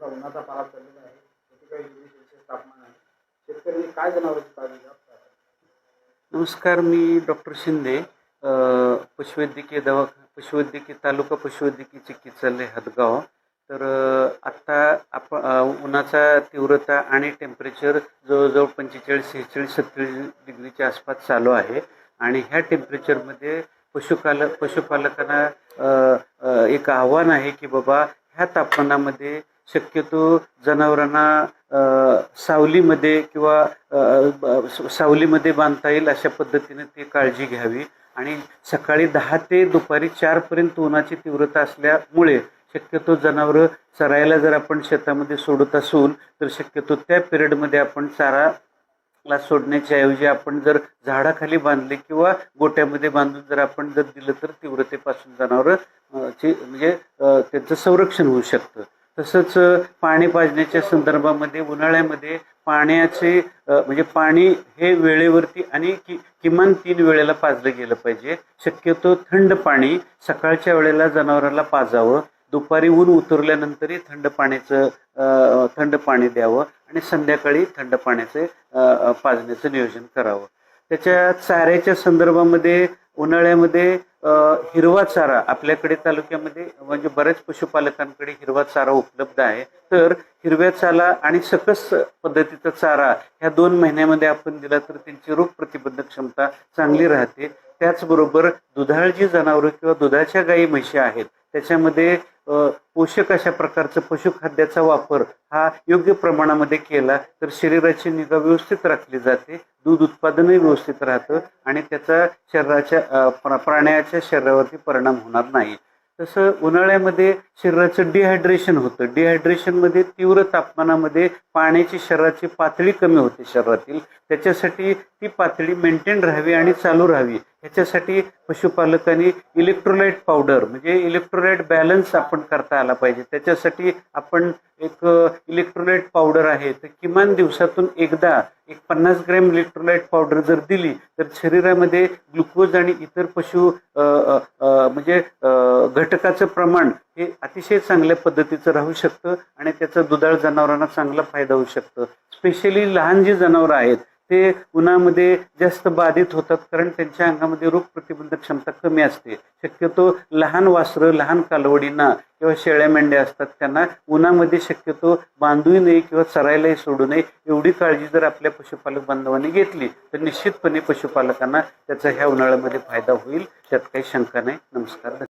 समजा उन्हाचा पारा पडलेला आहे, 41°C तापमान आहे. शेतकरी काय जनावरांची काळजी घ्यावी? नमस्कार, मी डॉक्टर शिंदे, पशुवैद्यकीय तालुका पशुवैद्यकीय चिकित्सालय हदगाव. तर आत्ता उन्हाचा तीव्रता आणि टेम्परेचर जवळजवळ 45, 46, 47 डिग्रीच्या आसपास चालू आहे आणि ह्या टेम्परेचरमध्ये पशुपालकांना एक आव्हान आहे की बाबा ह्या तापमानामध्ये शक्यतो जनावरांना सावलीमध्ये किंवा सावलीमध्ये बांधता येईल अशा पद्धतीने ते काळजी घ्यावी आणि सकाळी 10 ते दुपारी 4 पर्यंत उन्हाची तीव्रता असल्यामुळे शक्यतो जनावरं चरायला जर आपण शेतामध्ये सोडत असू तर शक्यतो त्या पिरियडमध्ये आपण चाराला सोडण्याच्या ऐवजी आपण जर झाडाखाली बांधले किंवा गोट्यामध्ये बांधून जर आपण जर दिलं तर तीव्रतेपासून जनावरं म्हणजे त्यांचं संरक्षण होऊ शकतं. तसंच पाणी पाजण्याच्या संदर्भामध्ये उन्हाळ्यामध्ये पाण्याचे म्हणजे पाणी हे वेळेवरती आणि किमान 3 वेळेला पाजलं गेलं पाहिजे. शक्यतो थंड पाणी सकाळच्या वेळेला जनावराला पाजावं, दुपारी ऊन उतरल्यानंतरही थंड पाणी द्यावं आणि संध्याकाळी थंड पाण्याचं पाजण्याचं नियोजन करावं. त्याच्या चाऱ्याच्या संदर्भामध्ये उन्हाळ्यामध्ये हिरवा चारा आपल्याकडे तालुक्यामध्ये म्हणजे बऱ्याच पशुपालकांकडे हिरवा चारा उपलब्ध आहे. तर हिरव्या चारा आणि सकस पद्धतीचा चारा ह्या 2 महिन्यामध्ये आपण दिला तर त्यांची रोग प्रतिबंधक क्षमता चांगली राहते. त्याचबरोबर दुधाळ जी जनावरं किंवा दुधाच्या गायी म्हशी आहेत त्याच्यामध्ये पोषक अशा प्रकारचं पशुखाद्याचा वापर हा योग्य प्रमाणामध्ये केला तर शरीराची निगा व्यवस्थित राखली जाते, दूध उत्पादनही व्यवस्थित राहतं आणि त्याचा प्राण्याच्या शरीरावरती परिणाम होणार नाही. तसं उन्हाळ्यामध्ये शरीराचं डिहायड्रेशन होतं. डिहायड्रेशनमध्ये तीव्र तापमानामध्ये पाण्याची शरीराची पातळी कमी होते शरीरातील. त्याच्यासाठी ती पातळी मेंटेन राहावी आणि चालू राहावी ह्याच्यासाठी पशुपालकांनी इलेक्ट्रोलाइट पावडर म्हणजे इलेक्ट्रोलाइट बॅलन्स आपण करता आला पाहिजे. त्याच्यासाठी आपण एक इलेक्ट्रोलाइट पावडर आहे तर किमान दिवसातून एकदा 50 ग्रॅम इलेक्ट्रोलाइट पावडर जर दिली तर शरीरामध्ये ग्लुकोज आणि इतर म्हणजे घटकाचं प्रमाण हे अतिशय चांगल्या पद्धतीचं राहू शकतं आणि त्याचा दुधाळ जनावरांना चांगला फायदा होऊ शकतो. स्पेशली लहान जी जनावरं आहेत ते उन्हामध्ये जास्त बाधित होतात कारण त्यांच्या अंगामध्ये रोग प्रतिबंधक क्षमता कमी असते. शक्यतो लहान वासरं, लहान कालवडींना किंवा शेळ्या मेंढ्या असतात त्यांना उन्हामध्ये शक्यतो बांधूही नये किंवा चरायलाही सोडू नये एवढी काळजी जर आपल्या पशुपालक बांधवांनी घेतली तर निश्चितपणे पशुपालकांना त्याचा ह्या उन्हाळ्यामध्ये फायदा होईल, त्यात काही शंका नाही. नमस्कार.